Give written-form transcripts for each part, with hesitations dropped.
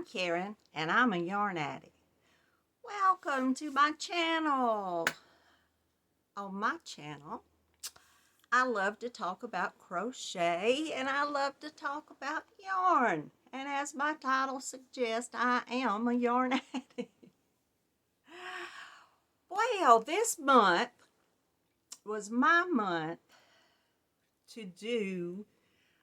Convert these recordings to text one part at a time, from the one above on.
I'm Karen, and I'm a yarn addict. Welcome to my channel. On my channel, I love to talk about crochet, and I love to talk about yarn. And as my title suggests, I am a yarn addict. Well, this month was my month to do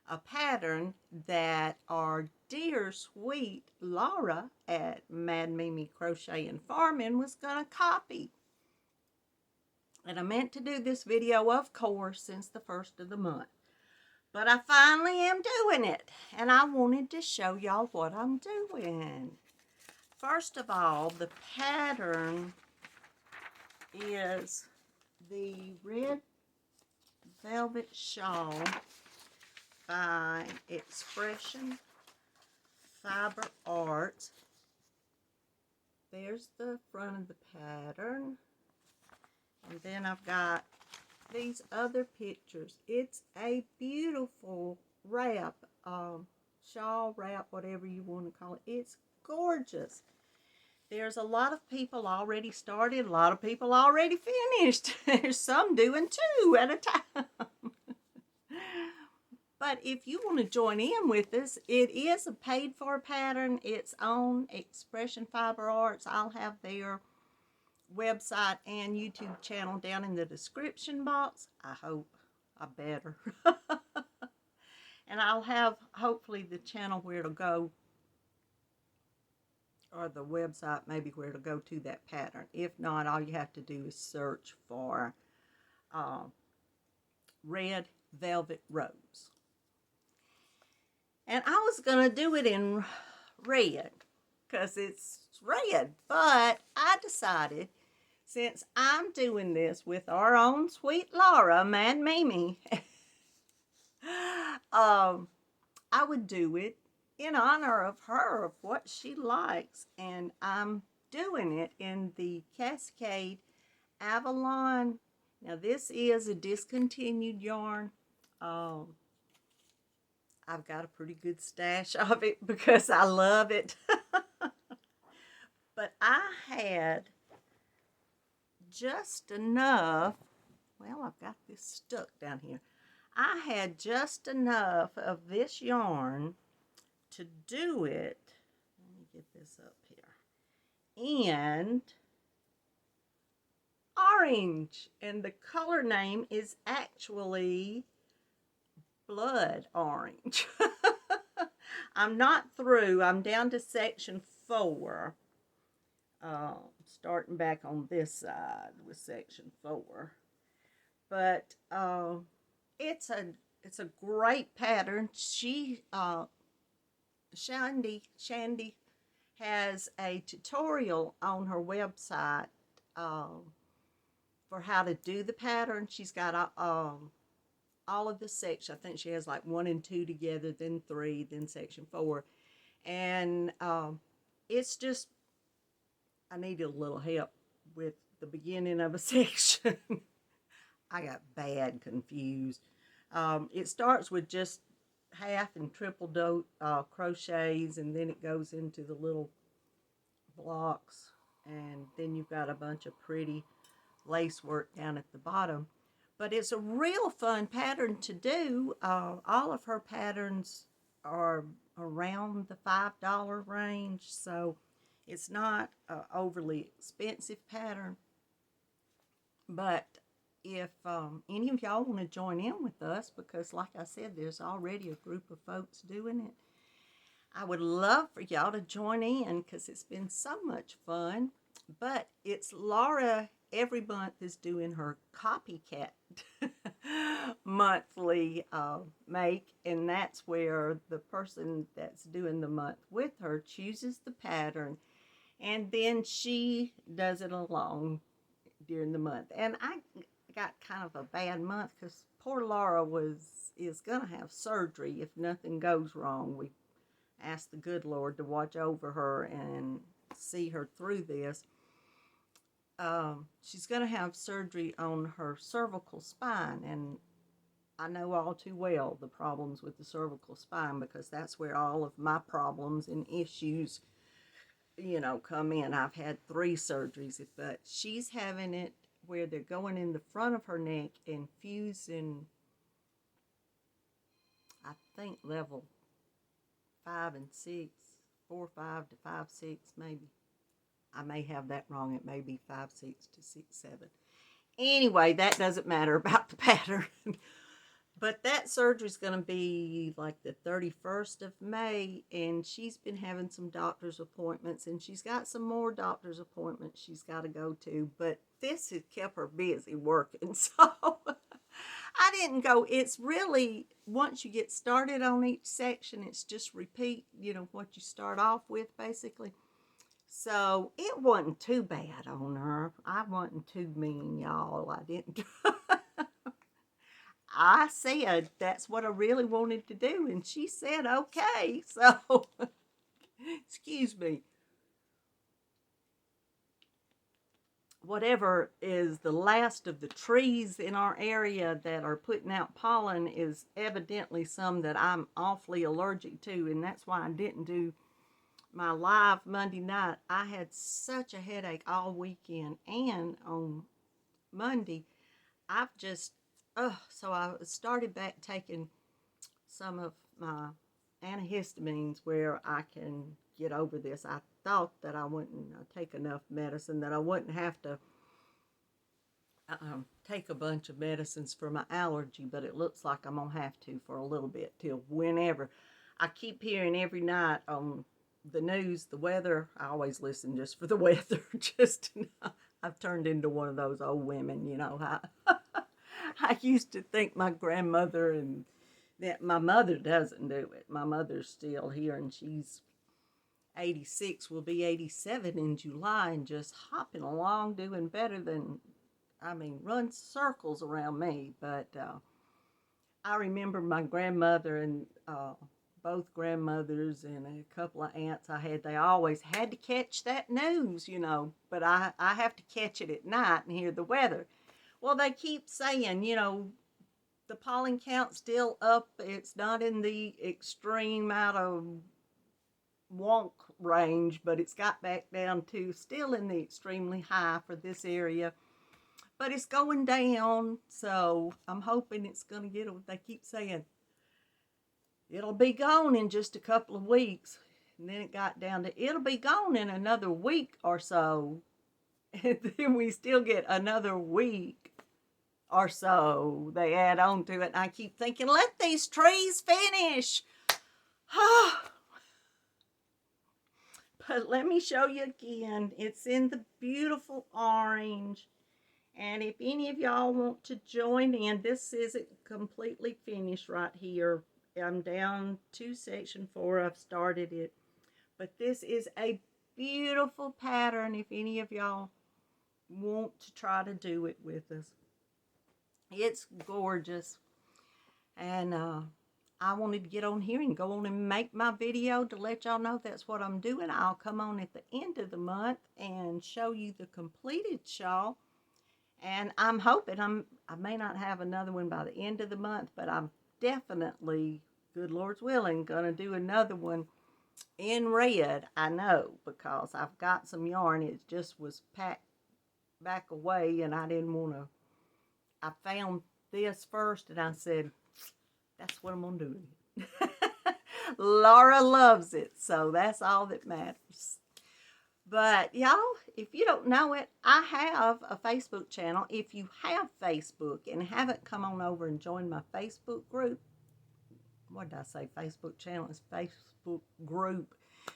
a pattern that our dear sweet Laura at Mad Mimi Crochet and Farming was going to copy. And I meant to do this video, of course, since the first of the month. But I finally am doing it. And I wanted to show y'all what I'm doing. First of all, the pattern is the Red Velvet Shawl by Expression Fiber Arts. There's the front of the pattern. And then I've got these other pictures. It's a beautiful wrap, shawl wrap, whatever you want to call it. It's gorgeous. There's a lot of people already started, a lot of people already finished. There's some doing 2 at a time. But if you want to join in with us, it is a paid-for pattern. It's on Expression Fiber Arts. I'll have their website and YouTube channel down in the description box. I hope. I better. And I'll have, hopefully, the channel where to go, or the website maybe where to go to that pattern. If not, all you have to do is search for Red Velvet Rose. And I was going to do it in red because it's red, but I decided, since I'm doing this with our own sweet Laura, Mad Mimi, I would do it in honor of her, of what she likes. And I'm doing it in the Cascade Avalon. Now, this is a discontinued yarn. I've got a pretty good stash of it because I love it. But I had just enough, well, I've got this stuck down here. I had just enough of this yarn to do it. Let me get this up here. And orange. And the color name is actually Blood Orange. I'm not through. I'm down to section 4. Starting back on this side with section 4. But it's a great pattern. Shandy has a tutorial on her website for how to do the pattern. She's got all of the sections. I think she has like 1 and 2 together, then 3, then section 4. And it's just, I needed a little help with the beginning of a section. I got bad confused. It starts with just half and triple crochets, and then it goes into the little blocks, and then you've got a bunch of pretty lace work down at the bottom. But it's a real fun pattern to do. All of her patterns are around the $5 range, so it's not an overly expensive pattern. But if any of y'all want to join in with us, because like I said, there's already a group of folks doing it, I would love for y'all to join in because it's been so much fun. But it's Laura every month is doing her copycat monthly make, and that's where the person that's doing the month with her chooses the pattern, and then she does it along during the month. And I got kind of a bad month because poor Laura is gonna have surgery if nothing goes wrong. We asked the good Lord to watch over her and see her through this. She's going to have surgery on her cervical spine, and I know all too well the problems with the cervical spine, because that's where all of my problems and issues, you know, come in. I've had 3 surgeries, but she's having it where they're going in the front of her neck and fusing, I think, level 5 and 6, 4, 5 to 5, 6, maybe. I may have that wrong. It may be 5, 6 to 6, 7. Anyway, that doesn't matter about the pattern. But that surgery is going to be like the 31st of May, and she's been having some doctor's appointments, and she's got some more doctor's appointments she's got to go to. But this has kept her busy working, so I didn't go. It's really, once you get started on each section, it's just repeat, you know, what you start off with, basically. So it wasn't too bad on her. I wasn't too mean, y'all. I didn't. I said that's what I really wanted to do, and she said okay. So, excuse me. Whatever is the last of the trees in our area that are putting out pollen is evidently some that I'm awfully allergic to, and that's why I didn't do my live Monday night. I had such a headache all weekend, and on Monday, I've just, so I started back taking some of my antihistamines where I can get over this. I thought that I wouldn't take enough medicine, that I wouldn't have to take a bunch of medicines for my allergy, but it looks like I'm going to have to for a little bit, till whenever. I keep hearing every night on the news, the weather. I always listen just for the weather, just to know. I've turned into one of those old women, you know. I used to think my grandmother, and that my mother doesn't do it. My mother's still here, and she's 86, will be 87 in July, and just hopping along, doing better than, I mean, runs circles around me. But I remember my grandmother and both grandmothers and a couple of aunts I had, they always had to catch that news, you know, but I have to catch it at night and hear the weather. Well, they keep saying, you know, the pollen count's still up. It's not in the extreme out of wonk range, but it's got back down to still in the extremely high for this area. But it's going down, so I'm hoping it's going to get, they keep saying, it'll be gone in just a couple of weeks. And then it got down to, it'll be gone in another week or so. And then we still get another week or so they add on to it. And I keep thinking, let these trees finish. But let me show you again. It's in the beautiful orange. And if any of y'all want to join in, this isn't completely finished right here. I'm down to section 4. I've started it. But this is a beautiful pattern if any of y'all want to try to do it with us. It's gorgeous. And I wanted to get on here and go on and make my video to let y'all know that's what I'm doing. I'll come on at the end of the month and show you the completed shawl. And I'm hoping, I may not have another one by the end of the month, but I'm definitely, good Lord's willing, going to do another one in red. I know, because I've got some yarn. It just was packed back away, and I didn't want to. I found this first, and I said, that's what I'm going to do. Laura loves it, so that's all that matters. But y'all, if you don't know it, I have a Facebook channel. If you have Facebook and haven't come on over and joined my Facebook group, what did I say? Facebook channel is Facebook group.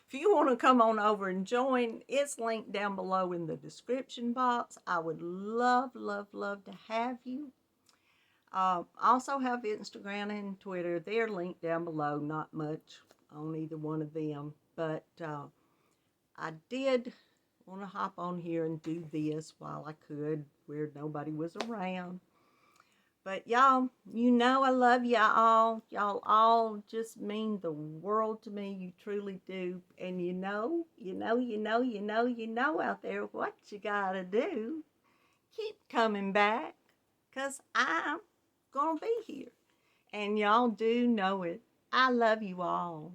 If you want to come on over and join, it's linked down below in the description box. I would love, love, love to have you. Also have Instagram and Twitter. They're linked down below. Not much on either one of them. But I did want to hop on here and do this while I could, where nobody was around. But y'all, you know I love y'all. Y'all all just mean the world to me. You truly do. And you know out there what you gotta do. Keep coming back, because I'm gonna be here. And y'all do know it. I love you all.